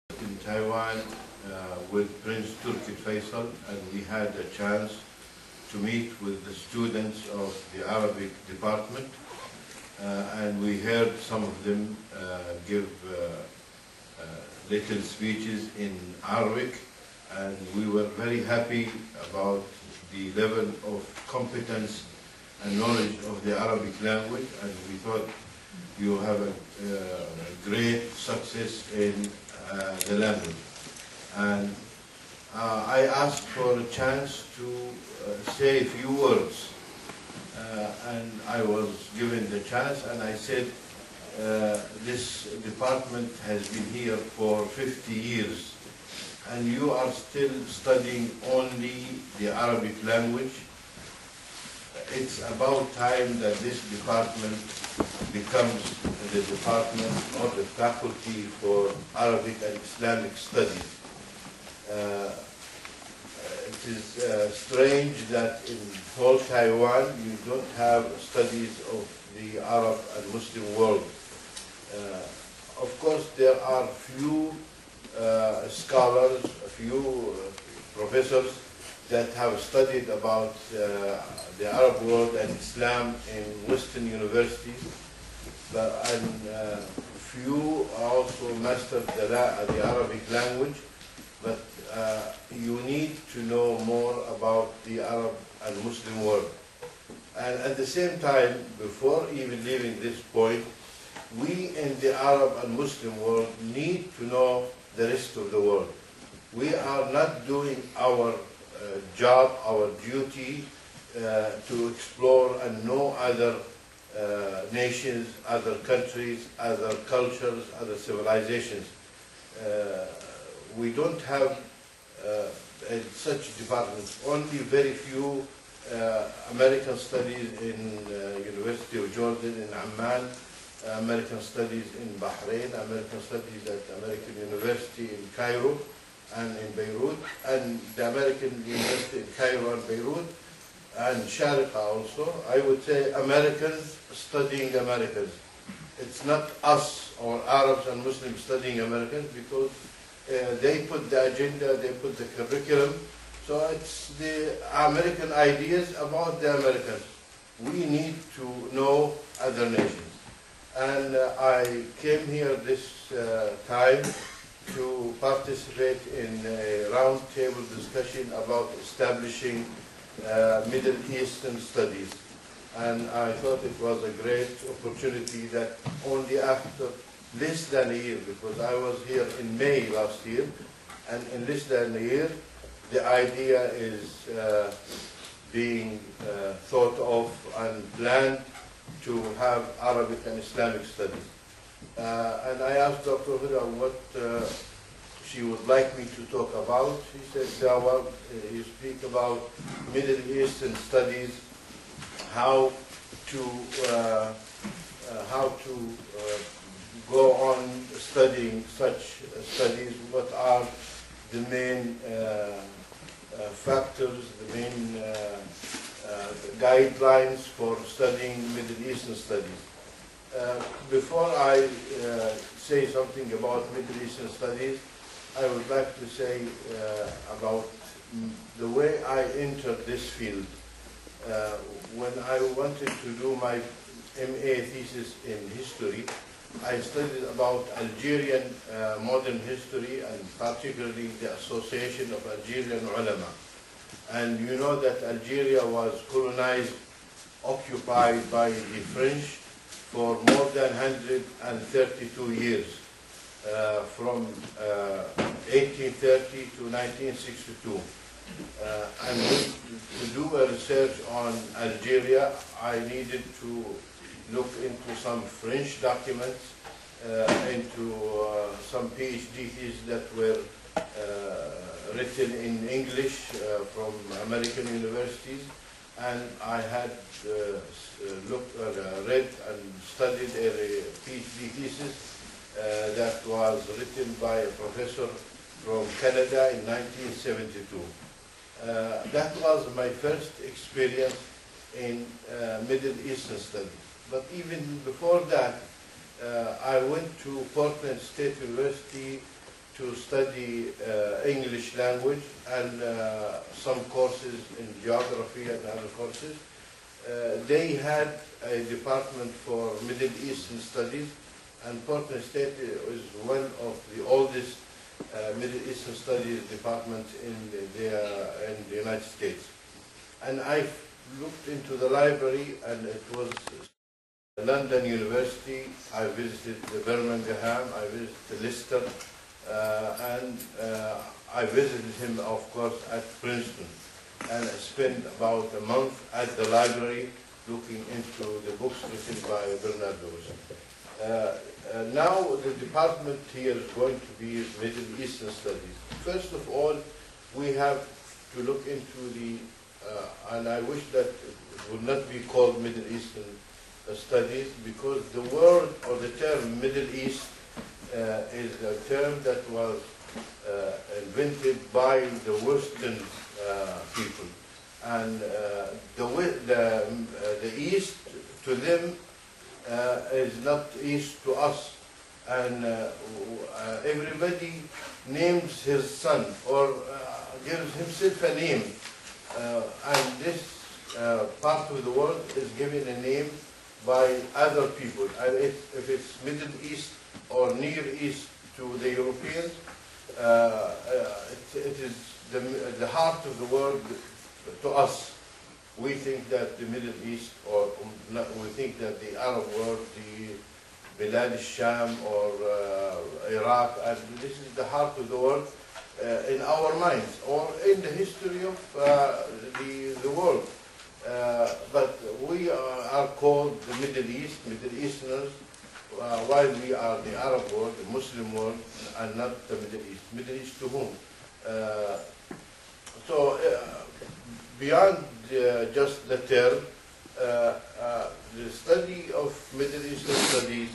in Taiwan with Prince Turki Faisal, and we had a chance to meet with the students of the Arabic department, and we heard some of them give little speeches in Arabic, and we were very happy about the level of competence and knowledge of the Arabic language, and we thought you have a great success in the language. And I asked for a chance to say a few words, and I was given the chance, and I said, this department has been here for 50 years, and you are still studying only the Arabic language. It's about time that this department becomes the department or the faculty for Arabic and Islamic studies. It is strange that in whole Taiwan you don't have studies of the Arab and Muslim world. Of course, there are few scholars, a few professors that have studied about the Arab world and Islam in Western universities, and few also mastered the Arabic language, but you need to know more about the Arab and Muslim world. And at the same time, before even leaving this point, we in the Arab and Muslim world need to know the rest of the world. We are not doing our job, our duty to explore and know other nations, other countries, other cultures, other civilizations. We don't have such departments. Only very few American studies in University of Jordan in Amman, American studies in Bahrain, American studies at American University in Cairo and in Beirut, and the American University in Cairo and Beirut, and Sharqa also. I would say Americans studying Americans. It's not us or Arabs and Muslims studying Americans, because they put the agenda, they put the curriculum, so it's the American ideas about the Americans. We need to know other nations. And I came here this time to participate in a roundtable discussion about establishing Middle Eastern studies. And I thought it was a great opportunity that only after less than a year, because I was here in May last year, and in less than a year, the idea is being thought of and planned to have Arabic and Islamic studies. And I asked Dr. Huda what she would like me to talk about. She said, well, you speak about Middle Eastern studies, how to go on studying such studies, what are the main factors, the main guidelines for studying Middle Eastern studies. Before I say something about Middle Eastern studies, I would like to say about the way I entered this field. When I wanted to do my MA thesis in history, I studied about Algerian modern history, and particularly the Association of Algerian Ulama. And you know that Algeria was colonized, occupied by the French for more than 132 years, from 1830 to 1962. And to do a research on Algeria, I needed to look into some French documents, into some PhD theses that were written in English from American universities, and I had read and studied a PhD thesis that was written by a professor from Canada in 1972. That was my first experience in Middle Eastern studies. But even before that, I went to Portland State University to study English language and some courses in geography and other courses. They had a department for Middle Eastern studies, and Portland State is one of the oldest Middle Eastern studies departments in the United States. And I looked into the library, and it was London University. I visited Birmingham, I visited Leicester, and I visited him, of course, at Princeton. And I spent about a month at the library looking into the books written by Bernard Lewis. Now the department here is going to be Middle Eastern Studies. First of all, we have to look into the, and I wish that it would not be called Middle Eastern Studies, because the word or the term Middle East is a term that was invented by the Western people, and the East to them is not East to us, and everybody names his son or gives himself a name, and this part of the world is given a name by other people, and if it's Middle East or Near East to the Europeans, it is the heart of the world to us. We think that the Middle East, or we think that the Arab world, the Bilad al-Sham or Iraq, and this is the heart of the world in our minds, or in the history of the world. But we are called the Middle East, Middle Easterners, while we are the Arab world, the Muslim world, and not the Middle East. Middle East to whom? So beyond just the term, the study of Middle Eastern studies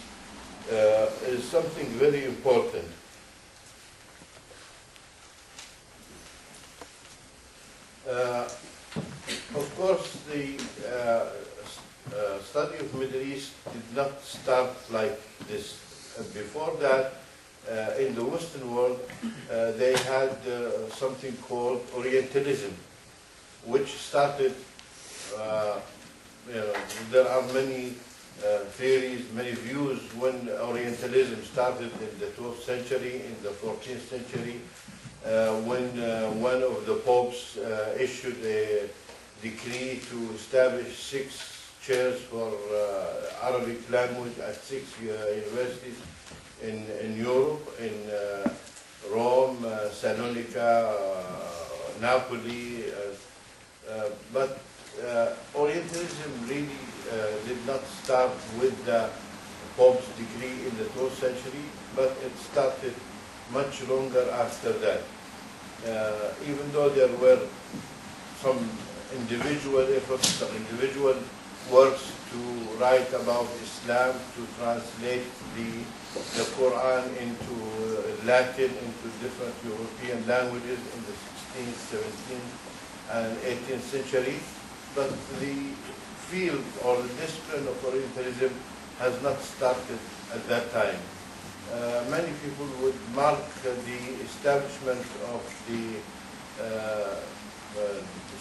is something very important. Of course, the study of Middle East did not start like this. Before that, in the Western world, they had something called Orientalism, which started, there are many theories, many views when Orientalism started in the 12th century, in the 14th century, when one of the popes issued a decree to establish 6 chairs for Arabic language at 6 universities in Europe, in Rome, Salonika, Napoli, but Orientalism really did not start with the Pope's decree in the 12th century, but it started much longer after that. Even though there were some individual efforts, some individual works to write about Islam, to translate the Quran into Latin, into different European languages in the 16th, 17th, and 18th century, but the field or the discipline of Orientalism has not started at that time. Many people would mark the establishment of the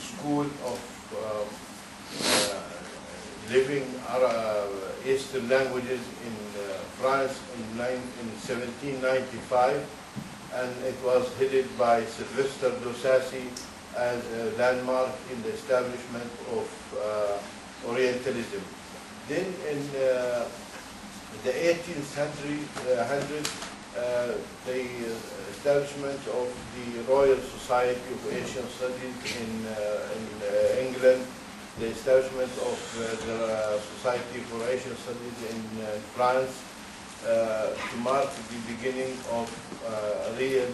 school of living Eastern languages in France in 1795, and it was headed by Sylvester Dosassi as a landmark in the establishment of Orientalism. Then in the 18th century, the establishment of the Royal Society of Asian Studies in England, the establishment of the Society for Asian Studies in France, to mark the beginning of real